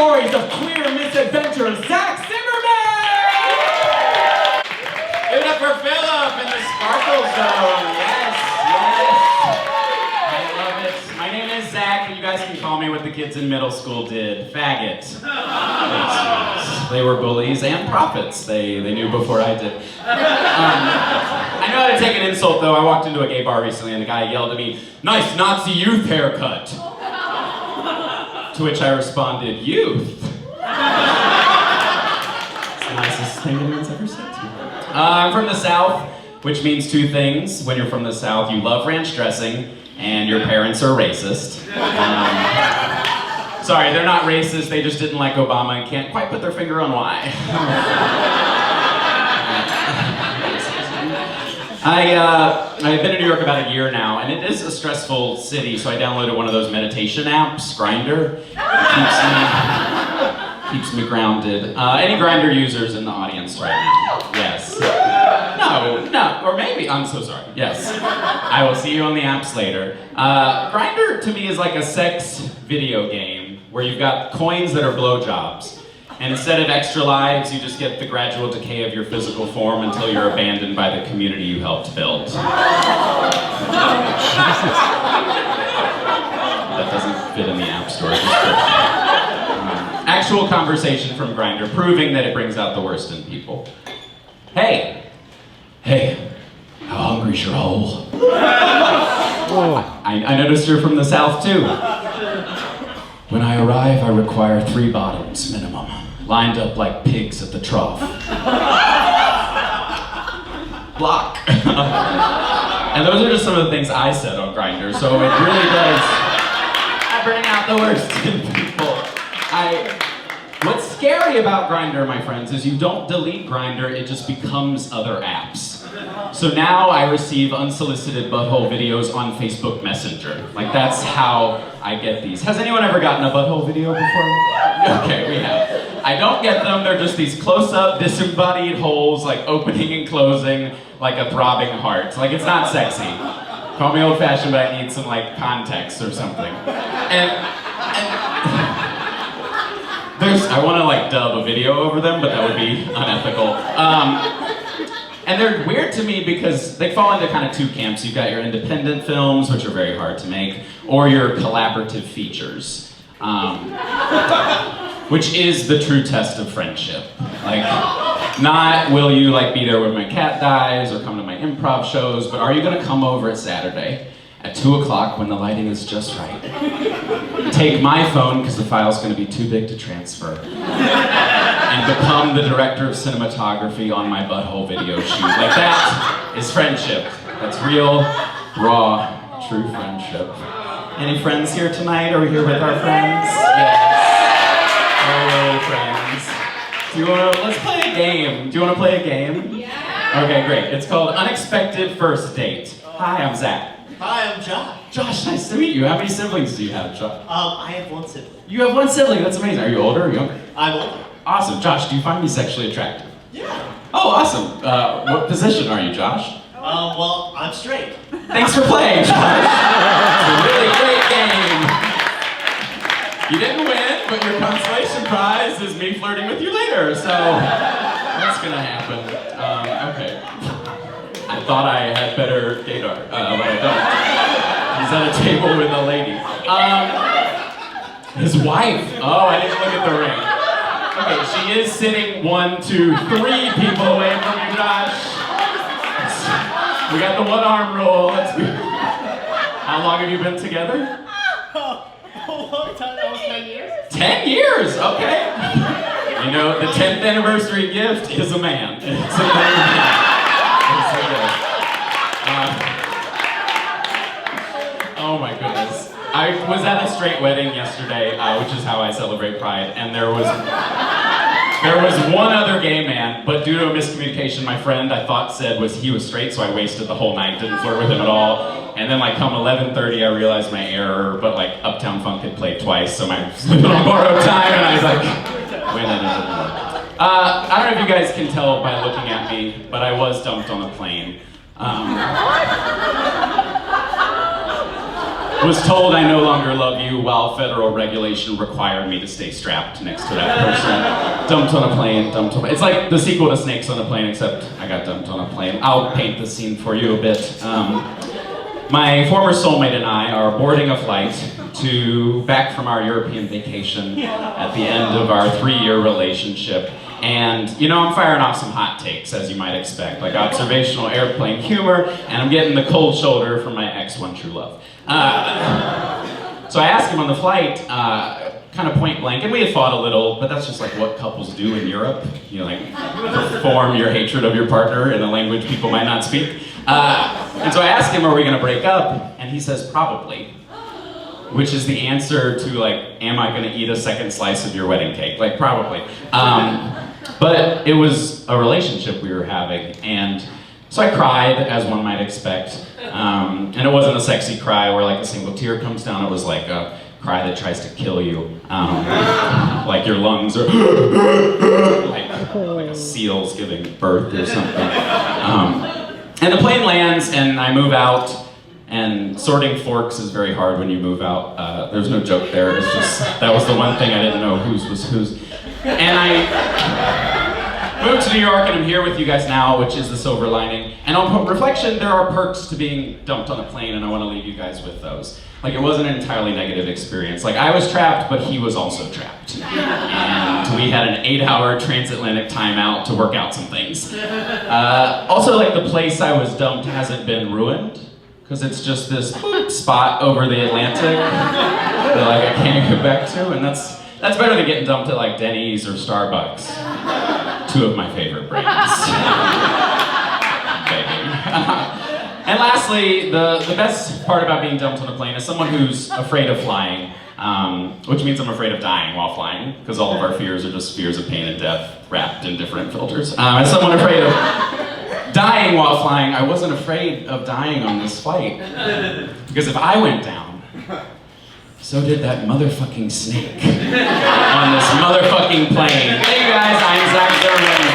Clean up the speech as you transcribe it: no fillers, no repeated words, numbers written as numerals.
stories of queer misadventure, Zach Zimmerman! Give it up for Philip in the Sparkle Zone. Yes. I love it. My name is Zach, and you guys can call me what the kids in middle school did. Faggot. They were bullies and prophets. They knew before I did. I know how to take an insult, though. I walked into a gay bar recently, and the guy yelled at me, "Nice Nazi youth haircut." To which I responded, "Youth?" It's the nicest thing anyone's ever said to me. I'm from the South, which means two things. When you're from the South, you love ranch dressing, and your parents are racist. Sorry, they're not racist, they just didn't like Obama and can't quite put their finger on why. I've been in New York about a year now, and it is a stressful city, so I downloaded one of those meditation apps, Grindr. Keeps me grounded. Any Grindr users in the audience right now? Yes. No, or maybe, I'm so sorry. Yes. I will see you on the apps later. Grindr to me is like a sex video game where you've got coins that are blowjobs. And instead of extra lives, you just get the gradual decay of your physical form until you're abandoned by the community you helped build. That doesn't fit in the App Store. Actual conversation from Grindr, proving that it brings out the worst in people. Hey, how hungry's your hole? I noticed you're from the South too. When I arrive, I require 3 bottoms minimum, lined up like pigs at the trough. Block. And those are just some of the things I said on Grindr, so it really does bring out the worst in people. What's scary about Grindr, my friends, is you don't delete Grindr, it just becomes other apps. So now I receive unsolicited butthole videos on Facebook Messenger. Like, that's how I get these. Has anyone ever gotten a butthole video before? Okay, we have. I don't get them, they're just these close-up, disembodied holes, like opening and closing, like a throbbing heart. Like, it's not sexy. Call me old-fashioned, but I need some, like, context or something. I want to like dub a video over them, but that would be unethical. And they're weird to me because they fall into kind of 2 camps. You've got your independent films, which are very hard to make, or your collaborative features, which is the true test of friendship. Like, not will you like be there when my cat dies or come to my improv shows, but are you going to come over at Saturday at 2 o'clock when the lighting is just right? Take my phone, because the file's going to be too big to transfer, and become the director of cinematography on my butthole video shoot. Like, that is friendship. That's real, raw, true friendship. Any friends here tonight? Are we here with our friends? Yes. Hello, friends. Let's play a game. Do you want to play a game? Yeah. Okay, great. It's called Unexpected First Date. Hi, I'm Zach. Hi, I'm Josh. Josh, nice to meet you. How many siblings do you have, Josh? I have 1 sibling. You have 1 sibling, that's amazing. Are you older or younger? I'm older. Awesome. Josh, do you find me sexually attractive? Yeah. Oh, awesome. What position are you, Josh? Well, I'm straight. Thanks for playing, Josh. It's a really great game. You didn't win, but your consolation prize is me flirting with you later, so that's gonna happen. Okay. I thought I had better gaydar, but I don't. He's at a table with a lady. His wife. Oh, I didn't look at the ring. Okay, she is sitting 1, 2, 3 people away from you, Josh. We got the 1-arm rule. Let's go. How long have you been together? A long time. Almost 10 years. 10 years, okay. You know, the 10th anniversary gift is a man. It's a man. Oh my goodness. I was at a straight wedding yesterday, which is how I celebrate Pride, and there was one other gay man, but due to a miscommunication, my friend I thought said he was straight, so I wasted the whole night, didn't flirt with him at all. And then like come 11:30, I realized my error, but like Uptown Funk had played twice, so my sleeping on borrowed time, and I was like, wait, I didn't know. I don't know if you guys can tell by looking at me, but I was dumped on a plane. was told I no longer love you while federal regulation required me to stay strapped next to that person. Dumped on a plane, It's like the sequel to Snakes on a Plane, except I got dumped on a plane. I'll paint the scene for you a bit. My former soulmate and I are boarding a flight back from our European vacation at the end of our 3-year relationship. And, I'm firing off some hot takes, as you might expect, like observational airplane humor, and I'm getting the cold shoulder from my ex, one true love. So I asked him on the flight, kind of point blank, and we had fought a little, but that's just like what couples do in Europe. You perform your hatred of your partner in a language people might not speak. And so I asked him, are we gonna break up? And he says, probably. Which is the answer to am I gonna eat a second slice of your wedding cake? Probably. But it was a relationship we were having, and so I cried, as one might expect. And it wasn't a sexy cry where a single tear comes down. It was like a cry that tries to kill you. Like your lungs are like a seal's giving birth or something. And the plane lands, and I move out. And sorting forks is very hard when you move out. There's no joke there. It's just that was the one thing I didn't know whose was whose. And I moved to New York, and I'm here with you guys now, which is the silver lining. And on reflection, there are perks to being dumped on a plane, and I want to leave you guys with those. It wasn't an entirely negative experience. I was trapped, but he was also trapped. And we had an 8-hour transatlantic timeout to work out some things. Also, the place I was dumped hasn't been ruined, because it's just this spot over the Atlantic that I can't get back to, and that's better than getting dumped at Denny's or Starbucks, 2 of my favorite brands. And lastly, the best part about being dumped on a plane is someone who's afraid of flying, which means I'm afraid of dying while flying, because all of our fears are just fears of pain and death wrapped in different filters. As someone afraid of dying while flying, I wasn't afraid of dying on this flight. Because if I went down, so did that motherfucking snake on this motherfucking plane. Hey guys, I'm Zach Zimmerman.